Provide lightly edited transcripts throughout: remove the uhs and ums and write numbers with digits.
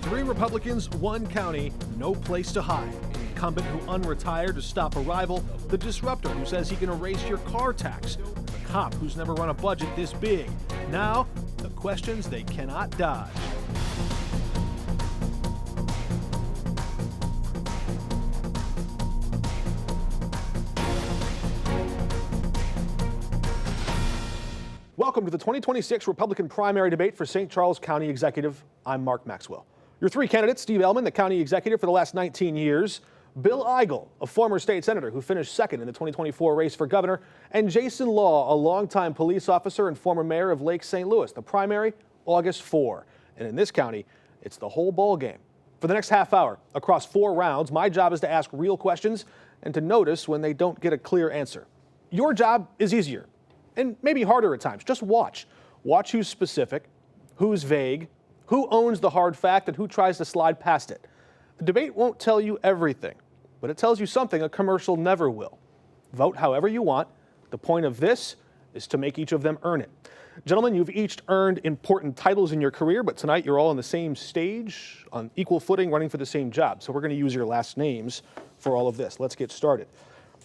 Three Republicans, one county, no place to hide. An incumbent who unretired to stop a rival, the disruptor who says he can erase your car tax, the cop who's never run a budget this big. Now, the questions they cannot dodge. Welcome to the 2026 Republican primary debate for St. Charles County Executive. I'm Mark Maxwell. Your three candidates: Steve Ellman, the county executive for the last 19 years, Bill Eigel, a former state senator who finished second in the 2024 race for governor, and Jason Law, a longtime police officer and former mayor of Lake St. Louis. The primary, August 4. And in this county, it's the whole ball game. For the next half hour, across 4 rounds, my job is to ask real questions and to notice when they don't get a clear answer. Your job is easier and maybe harder at times. Just watch. Watch who's specific, who's vague, who owns the hard fact, and who tries to slide past it. The debate won't tell you everything, but it tells you something a commercial never will. Vote however you want. The point of this is to make each of them earn it. Gentlemen, you've each earned important titles in your career, but tonight you're all on the same stage, on equal footing, running for the same job. So we're going to use your last names for all of this. Let's get started.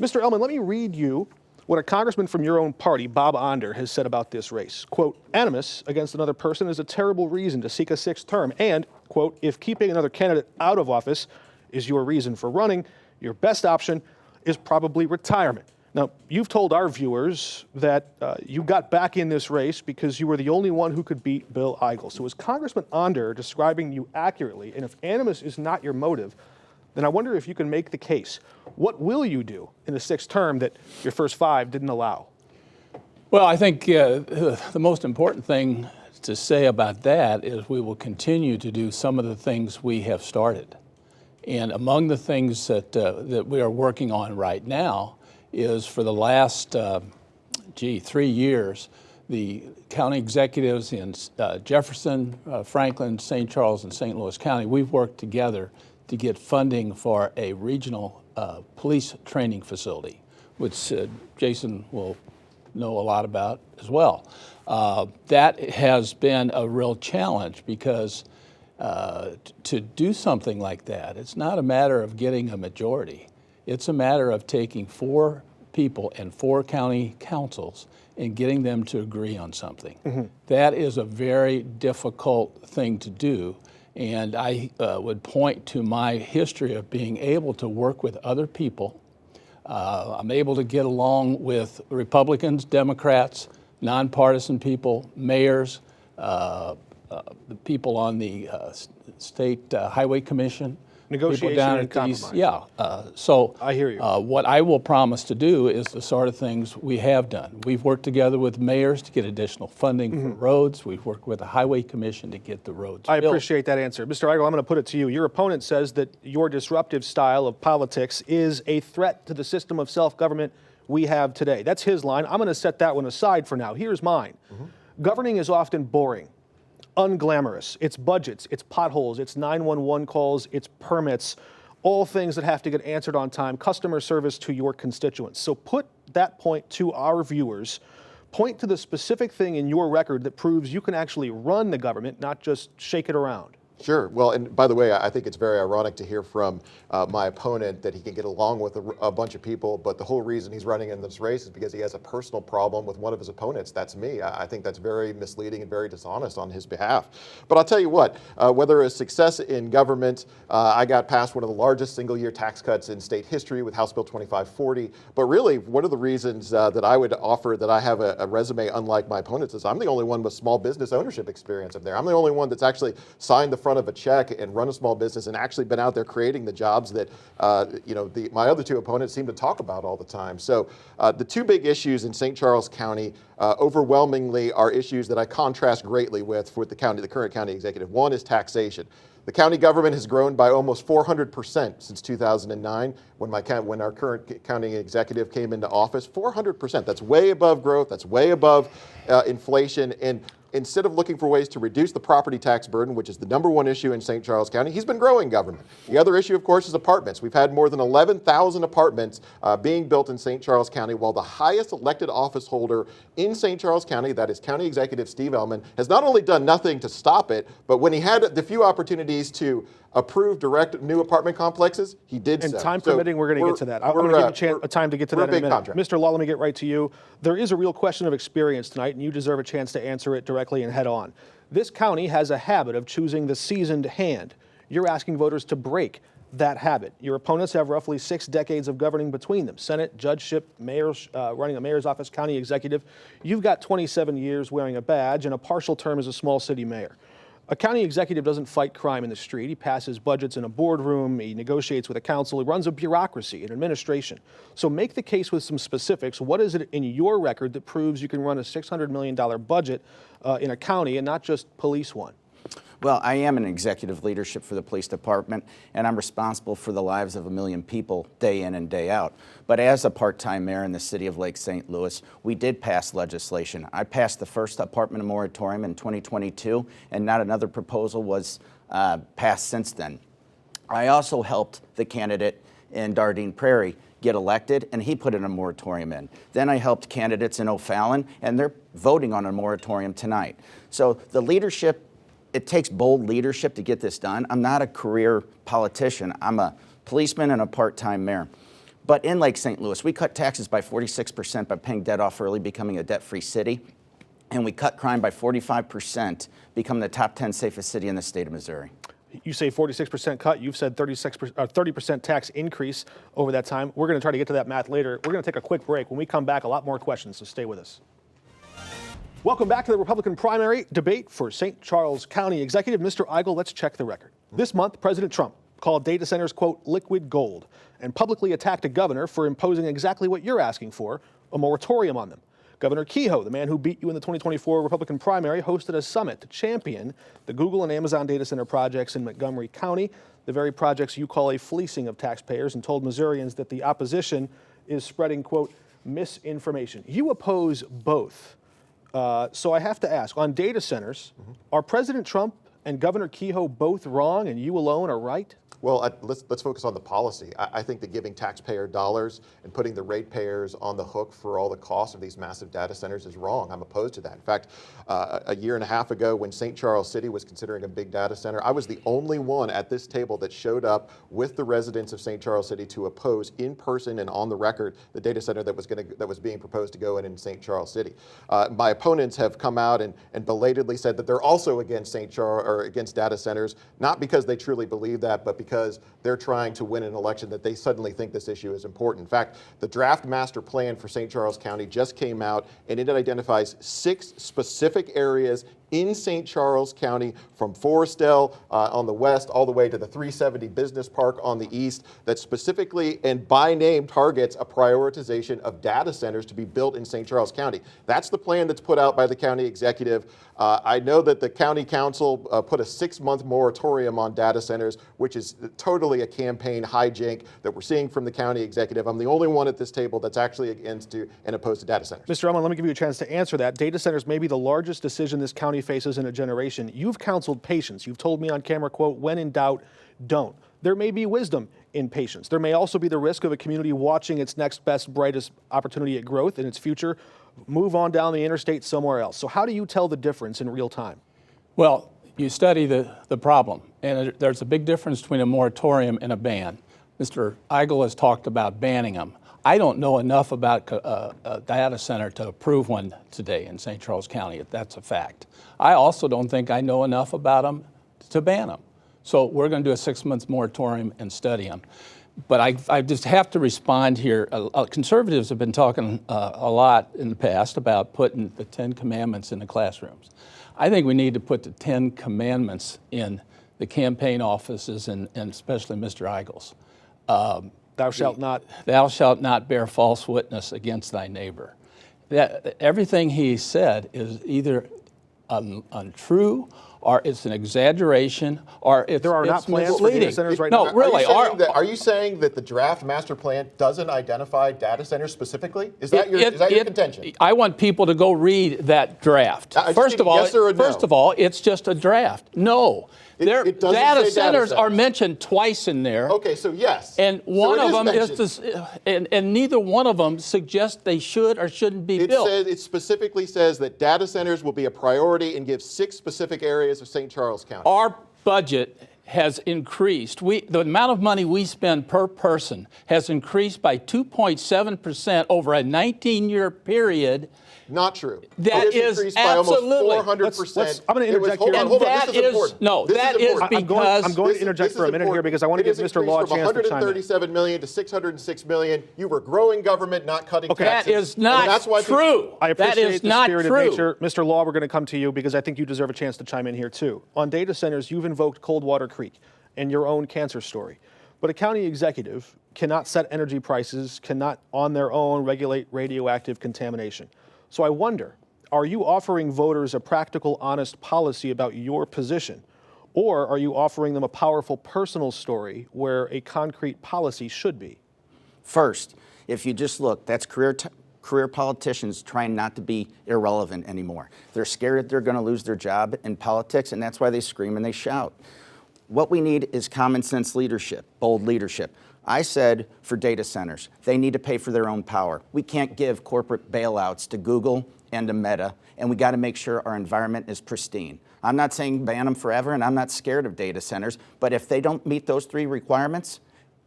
Mr. Ellman, let me read you what a congressman from your own party, Bob Onder, has said about this race. Quote, animus against another person is a terrible reason to seek a 6th term. And, quote, if keeping another candidate out of office is your reason for running, your best option is probably retirement. Now, you've told our viewers that you got back in this race because you were the only one who could beat Bill Eigel. So is Congressman Onder describing you accurately? And if animus is not your motive, then I wonder if you can make the case. What will you do in the 6th term that your first 5 didn't allow? Well, I think the most important thing to say about that is we will continue to do some of the things we have started. And among the things that we are working on right now is for the last, 3 years, the county executives in Jefferson, Franklin, St. Charles, and St. Louis County, we've worked together to get funding for a regional police training facility, which Jason will know a lot about as well. That has been a real challenge because to do something like that, it's not a matter of getting a majority. It's a matter of taking 4 people and 4 county councils and getting them to agree on something. Mm-hmm. That is a very difficult thing to do. And I would point to my history of being able to work with other people. I'm able to get along with Republicans, Democrats, nonpartisan people, mayors, the people on the State Highway Commission. Negotiation down and compromise. So I hear you. What I will promise to do is the sort of things we have done. We've worked together with mayors to get additional funding for roads. We've worked with the Highway Commission to get the roads built. Appreciate that answer. Mr. Eigel, I'm going to put it to you. Your opponent says that your disruptive style of politics is a threat to the system of self-government we have today. That's his line. I'm going to set that one aside for now. Here's mine. Governing is often boring, unglamorous. It's budgets, it's potholes, it's 911 calls, it's permits, all things that have to get answered on time, customer service to your constituents. So put that point to our viewers. Point to the specific thing in your record that proves you can actually run the government, not just shake it around. Sure. Well, and by the way, I think it's very ironic to hear from my opponent that he can get along with a bunch of people, but the whole reason he's running in this race is because he has a personal problem with one of his opponents. That's me. I think that's very misleading and very dishonest on his behalf. But I'll tell you what, whether it's success in government, I got past one of the largest single-year tax cuts in state history with House Bill 2540. But really, one of the reasons that I would offer that I have a resume unlike my opponents is I'm the only one with small business ownership experience up there. I'm the only one that's actually signed the front of a check and run a small business and actually been out there creating the jobs that my other 2 opponents seem to talk about all the time. So the 2 big issues in St. Charles County overwhelmingly are issues that I contrast greatly with the current county executive. One is taxation. The county government has grown by almost 400% since 2009 when our current county executive came into office. 400%. That's way above growth. That's way above inflation. And instead of looking for ways to reduce the property tax burden, which is the #1 issue in St. Charles County, he's been growing government. The other issue, of course, is apartments. We've had more than 11,000 apartments being built in St. Charles County, while the highest elected office holder in St. Charles County, that is County Executive Steve Ellman, has not only done nothing to stop it, but when he had the few opportunities to approve direct new apartment complexes, he did so. And time permitting, we're going to get to that. I'm going to give you time to get to that in a minute. Contract. Mr. Law, let me get right to you. There is a real question of experience tonight, and you deserve a chance to answer it directly and head on. This county has a habit of choosing the seasoned hand. You're asking voters to break that habit. Your opponents have roughly 6 decades of governing between them. Senate, judgeship, mayors, running a mayor's office, county executive. You've got 27 years wearing a badge and a partial term as a small city mayor. A county executive doesn't fight crime in the street. He passes budgets in a boardroom. He negotiates with a council. He runs a bureaucracy, an administration. So make the case with some specifics. What is it in your record that proves you can run a $600 million budget in a county and not just police one? Well, I am in executive leadership for the police department, and I'm responsible for the lives of 1 million people day in and day out. But as a part-time mayor in the city of Lake St. Louis, we did pass legislation. I passed the first apartment moratorium in 2022, and not another proposal was passed since then. I also helped the candidate in Dardenne Prairie get elected, and he put in a moratorium in. Then I helped candidates in O'Fallon, and they're voting on a moratorium tonight. So the leadership, it takes bold leadership to get this done. I'm not a career politician. I'm a policeman and a part-time mayor. But in Lake St. Louis, we cut taxes by 46% by paying debt off early, becoming a debt-free city. And we cut crime by 45%, becoming the top 10 safest city in the state of Missouri. You say 46% cut. You've said 30% tax increase over that time. We're going to try to get to that math later. We're going to take a quick break. When we come back, a lot more questions, so stay with us. Welcome back to the Republican primary debate for St. Charles County Executive. Mr. Eigel, let's check the record. This month, President Trump called data centers, quote, liquid gold, and publicly attacked a governor for imposing exactly what you're asking for, a moratorium on them. Governor Kehoe, the man who beat you in the 2024 Republican primary, hosted a summit to champion the Google and Amazon data center projects in Montgomery County, the very projects you call a fleecing of taxpayers, and told Missourians that the opposition is spreading, quote, misinformation. You oppose both. So I have to ask, on data centers, are President Trump and Governor Kehoe both wrong and you alone are right? Well, let's focus on the policy. I think that giving taxpayer dollars and putting the ratepayers on the hook for all the costs of these massive data centers is wrong. I'm opposed to that. In fact, a year and a half ago when St. Charles City was considering a big data center, I was the only one at this table that showed up with the residents of St. Charles City to oppose in person and on the record the data center that was being proposed to go in St. Charles City. My opponents have come out and belatedly said that they're also against St. Charles or against data centers, not because they truly believe that, but because they're trying to win an election that they suddenly think this issue is important. In fact, the draft master plan for St. Charles County just came out, and it identifies 6 specific areas in St. Charles County, from Forestdale on the west all the way to the 370 Business Park on the east, that specifically and by name targets a prioritization of data centers to be built in St. Charles County. That's the plan that's put out by the county executive. I know that the county council put a 6-month moratorium on data centers, which is totally a campaign hijink that we're seeing from the county executive. I'm the only one at this table that's actually against and opposed to data centers. Mr. Ellman, let me give you a chance to answer that. Data centers may be the largest decision this county faces in a generation. You've counseled patience. You've told me on camera, quote, when in doubt, don't. There may be wisdom in patience. There may also be the risk of a community watching its next best, brightest opportunity at growth in its future move on down the interstate somewhere else. So how do you tell the difference in real time? Well, you study the problem, and there's a big difference between a moratorium and a ban. Mr. Eigel has talked about banning them. I don't know enough about a data center to approve one today in St. Charles County. That's a fact. I also don't think I know enough about them to ban them. So we're going to do a 6-month moratorium and study them. But I just have to respond here. Conservatives have been talking a lot in the past about putting the 10 Commandments in the classrooms. I think we need to put the 10 Commandments in the campaign offices and especially Mr. Eigel's. Thou shalt not. Thou shalt not bear false witness against thy neighbor. Everything he said is either untrue it's an exaggeration, or it's There are not it's plans for misleading. data centers right no, now? really, Are you saying that the draft master plan doesn't identify data centers specifically? Is that your contention? I want people to go read that draft. I just First need of all, yes or a no. first of all, it's just a draft. No, It doesn't data say centers data are centers. mentioned twice in there. Okay, so yes. And So one it of them mentioned. is and neither one of them suggests they should or shouldn't be built. It specifically says that data centers will be a priority and gives 6 specific areas of St. Charles County. Our budget has increased. The amount of money we spend per person has increased by 2.7% over a 19-year period. Not true. That It is increased by absolutely. almost 400%. I'm going to interject here. Hold on, that this is is- important. no, This that is is important. because- I'm going to interject for a minute here because I want to give Mr. Law a chance to chime in. 137 million to 606 million. You were growing government, not cutting Okay. taxes. That is And not that's why true. I That appreciate is the not spirited true. nature. Mr. Law, we're going to come to you because I think you deserve a chance to chime in here too. On data centers, you've invoked Coldwater Creek and your own cancer story. But a county executive cannot set energy prices, cannot on their own regulate radioactive contamination. So I wonder, are you offering voters a practical, honest policy about your position? Or are you offering them a powerful personal story where a concrete policy should be? First, if you just look, that's career politicians trying not to be irrelevant anymore. They're scared that they're going to lose their job in politics, and that's why they scream and they shout. What we need is common sense leadership, bold leadership. I said for data centers, they need to pay for their own power. We can't give corporate bailouts to Google and to Meta, and we got to make sure our environment is pristine. I'm not saying ban them forever, and I'm not scared of data centers, but if they don't meet those 3 requirements,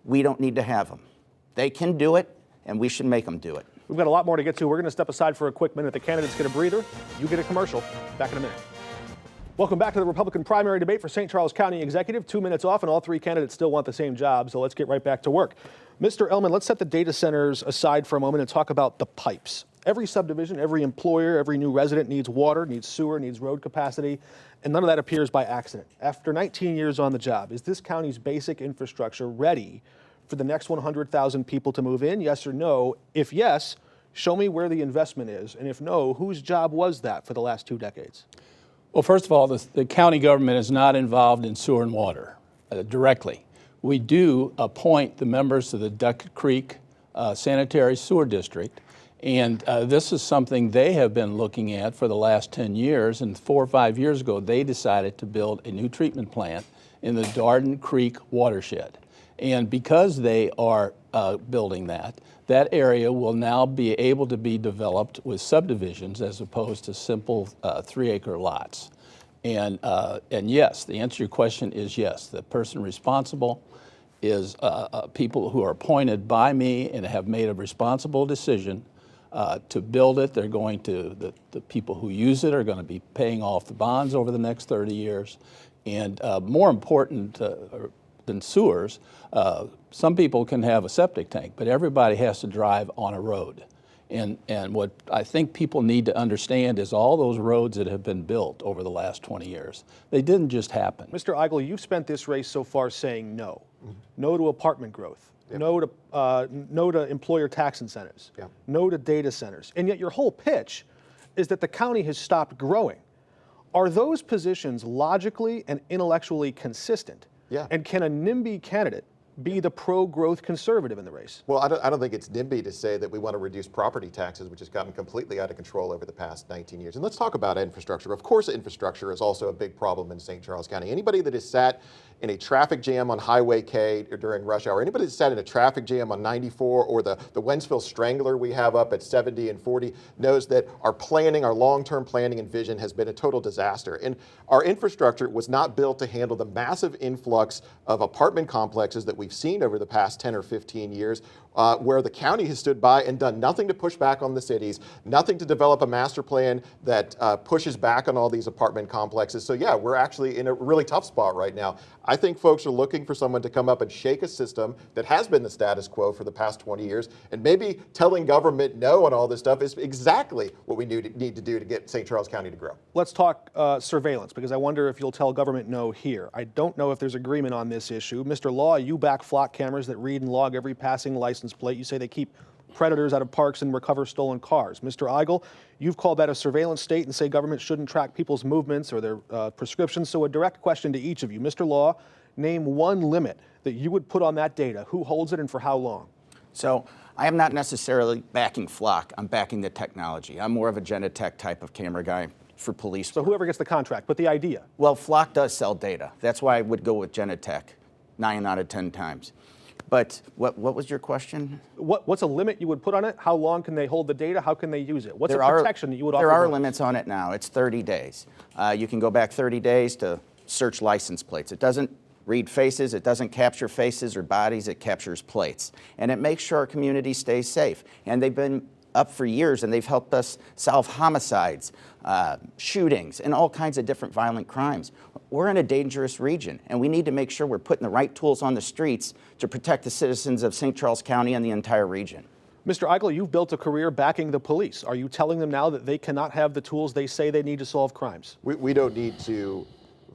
we don't need to have them. They can do it, and we should make them do it. We've got a lot more to get to. We're going to step aside for a quick minute. The candidates get a breather. You get a commercial. Back in a minute. Welcome back to the Republican primary debate for St. Charles County Executive. 2 minutes off, and all 3 candidates still want the same job, so let's get right back to work. Mr. Ellman, let's set the data centers aside for a moment and talk about the pipes. Every subdivision, every employer, every new resident needs water, needs sewer, needs road capacity, and none of that appears by accident. After 19 years on the job, is this county's basic infrastructure ready for the next 100,000 people to move in? Yes or no? If yes, show me where the investment is, and if no, whose job was that for the last 2 decades? Well, first of all, the county government is not involved in sewer and water directly. We do appoint the members of the Duck Creek Sanitary Sewer District, and this is something they have been looking at for the last 10 years, and 4 or 5 years ago, they decided to build a new treatment plant in the Darden Creek watershed. And because they are building that area will now be able to be developed with subdivisions as opposed to simple 3-acre lots. And yes, the answer to your question is yes. The person responsible is people who are appointed by me and have made a responsible decision to build it. They're going to, the people who use it are going to be paying off the bonds over the next 30 years. And more important than sewers, some people can have a septic tank, but everybody has to drive on a road. And what I think people need to understand is all those roads that have been built over the last 20 years, they didn't just happen. Mr. Eigel, you've spent this race so far saying no. No to apartment growth. Yep. No to employer tax incentives. Yep. No to data centers. And yet your whole pitch is that the county has stopped growing. Are those positions logically and intellectually consistent? Yeah. And can a NIMBY candidate be the pro-growth conservative in the race? Well, I don't think it's NIMBY to say that we want to reduce property taxes, which has gotten completely out of control over the past 19 years. And let's talk about infrastructure. Of course, infrastructure is also a big problem in St. Charles County. Anybody that has sat in a traffic jam on Highway K during rush hour, anybody that sat in a traffic jam on 94 or the Wentzville Strangler we have up at 70 and 40 knows that our planning, our long-term planning and vision has been a total disaster. And our infrastructure was not built to handle the massive influx of apartment complexes that we've seen over the past 10 or 15 years, where the county has stood by and done nothing to push back on the cities, nothing to develop a master plan that pushes back on all these apartment complexes. So yeah, we're actually in a really tough spot right now. I think folks are looking for someone to come up and shake a system that has been the status quo for the past 20 years, and maybe telling government no on all this stuff is exactly what we need to do to get St. Charles County to grow. Let's talk surveillance, because I wonder if you'll tell government no here. I don't know if there's agreement on this issue. Mr. Law, you back flock cameras that read and log every passing license plate. You say they keep predators out of parks and recover stolen cars. Mr. Eigel, you've called that a surveillance state and say government shouldn't track people's movements or their prescriptions. So a direct question to each of you. Mr. Law, name one limit that you would put on that data. Who holds it and for how long? So I am not necessarily backing Flock. I'm backing the technology. I'm more of a Genetech type of camera guy for police. So whoever gets the contract, but the idea. Well, Flock does sell data. That's why I would go with Genetech 9 out of 10 times. But what was your question? What's a limit you would put on it? How long can they hold the data? How can they use it? What's a protection that you would offer? There are them? limits on it now. It's 30 days. You can go back 30 days to search license plates. It doesn't read faces. It doesn't capture faces or bodies. It captures plates. And it makes sure our community stays safe. And they've been up for years, and they've helped us solve homicides, shootings, and all kinds of different violent crimes. We're in a dangerous region, and we need to make sure we're putting the right tools on the streets to protect the citizens of St. Charles County and the entire region. Mr. Eigel, you've built a career backing the police. Are you telling them now that they cannot have the tools they say they need to solve crimes? We don't need to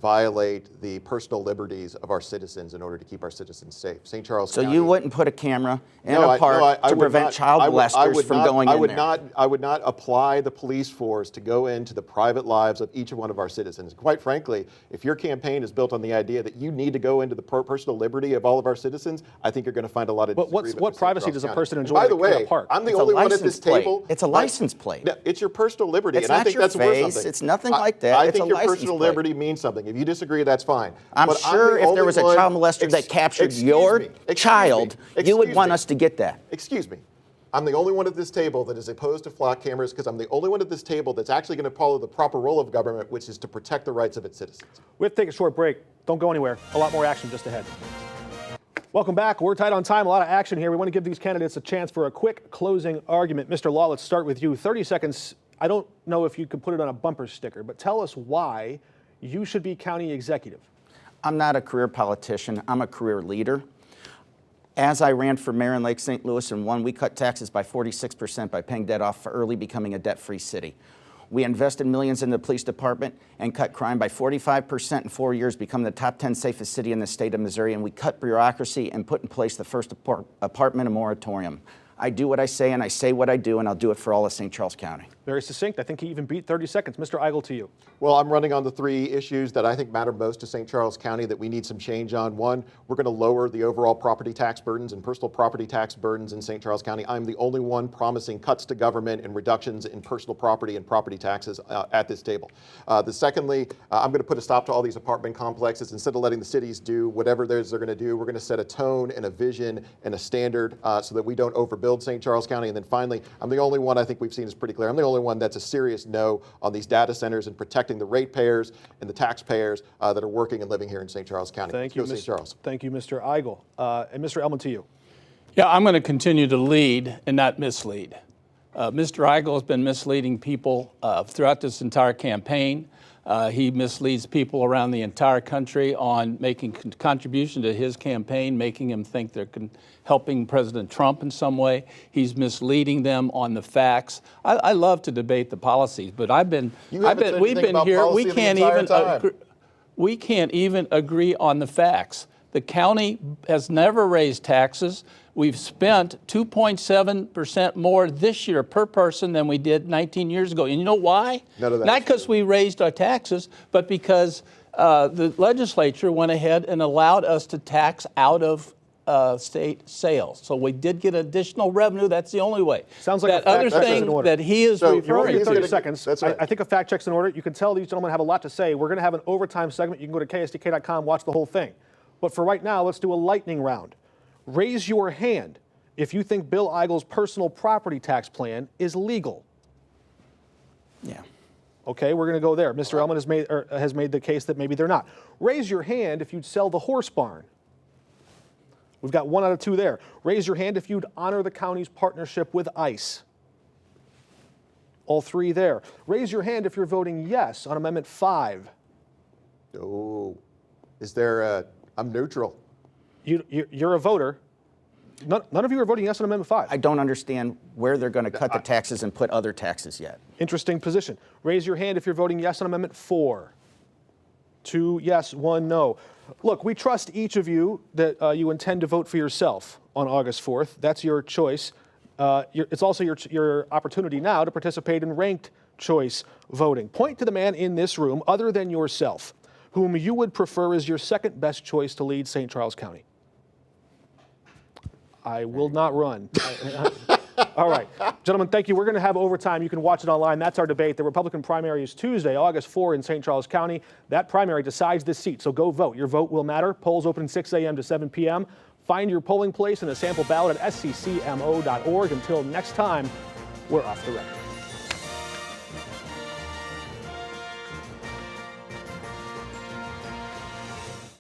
violate the personal liberties of our citizens in order to keep our citizens safe. St. Charles County. So you wouldn't put a camera in a park to prevent child molesters from going in there? I would not apply the police force to go into the private lives of each one of our citizens. Quite frankly, if your campaign is built on the idea that you need to go into the personal liberty of all of our citizens, I think you're going to find a lot of disagreement. What privacy does a person enjoy by the in way, a park? I'm the only one at this table. It's a license plate. No, it's your personal liberty, It's and I not think your that's worth face. something. It's nothing like that. I It's think a your license personal plate. liberty means something. If you disagree, that's fine. I'm But sure the if there only was a one- child molester that captured your child, you would want us to get that. Excuse me. I'm the only one at this table that is opposed to flock cameras because I'm the only one at this table that's actually going to follow the proper role of government, which is to protect the rights of its citizens. We have to take a short break. Don't go anywhere. A lot more action just ahead. Welcome back. We're tight on time. A lot of action here. We want to give these candidates a chance for a quick closing argument. Mr. Law, let's start with you. 30 seconds. I don't know if you could put it on a bumper sticker, but tell us why you should be county executive. I'm not a career politician. I'm a career leader. As I ran for mayor in Lake St. Louis and won, we cut taxes by 46% by paying debt off early, becoming a debt-free city. We invested millions in the police department and cut crime by 45% in 4 years, become the top 10 safest city in the state of Missouri, and we cut bureaucracy and put in place the first apartment moratorium. I do what I say, and I say what I do, and I'll do it for all of St. Charles County. Very succinct. I think he even beat 30 seconds. Mr. Eigel, to you. Well, I'm running on the three issues that I think matter most to St. Charles County that we need some change on. One, we're going to lower the overall property tax burdens and personal property tax burdens in St. Charles County. I'm the only one promising cuts to government and reductions in personal property and property taxes at this table. Secondly, I'm going to put a stop to all these apartment complexes. Instead of letting the cities do whatever they're going to do, we're going to set a tone and a vision and a standard so that we don't overbuild St. Charles County. And then finally, I'm the only one I think we've seen is pretty clear. I'm the only one that's a serious no on these data centers and protecting the ratepayers and the taxpayers that are working and living here in St. Charles County. Thank you, St. Charles. Thank you, Mr. Eigel. And Mr. Elman, to you. Yeah, I'm going to continue to lead and not mislead. Mr. Eigel has been misleading people throughout this entire campaign. He misleads people around the entire country on making contribution to his campaign, making them think they're helping President Trump in some way. He's misleading them on the facts. I love to debate the policies, but we've been here. We can't even agree on the facts. The county has never raised taxes. We've spent 2.7% more this year per person than we did 19 years ago. And you know why? Not because we raised our taxes, but because the legislature went ahead and allowed us to tax out of state sales. So we did get additional revenue. That's the only way. Sounds like that other thing that he is referring to. 30 seconds. That's right. I think a fact check's in order. You can tell these gentlemen have a lot to say. We're going to have an overtime segment. You can go to ksdk.com, watch the whole thing. But for right now, let's do a lightning round. Raise your hand if you think Bill Eigel's personal property tax plan is legal. Yeah. Okay, we're going to go there. Mr. Elman has made the case that maybe they're not. Raise your hand if you'd sell the horse barn. We've got 1 out of 2 there. Raise your hand if you'd honor the county's partnership with ICE. All 3 there. Raise your hand if you're voting yes on Amendment 5. Oh, is there I'm neutral. You're a voter. None of you are voting yes on Amendment 5. I don't understand where they're going to cut the taxes and put other taxes yet. Interesting position. Raise your hand if you're voting yes on Amendment 4. 2 yes, 1 no. Look, we trust each of you that you intend to vote for yourself on August 4th. That's your choice. It's also your opportunity now to participate in ranked choice voting. Point to the man in this room, other than yourself, whom you would prefer as your second best choice to lead St. Charles County. I will not run. All right. Gentlemen, thank you. We're going to have overtime. You can watch it online. That's our debate. The Republican primary is Tuesday, August 4 in St. Charles County. That primary decides this seat, so go vote. Your vote will matter. Polls open 6 a.m. to 7 p.m. Find your polling place and a sample ballot at sccmo.org. Until next time, we're off the record.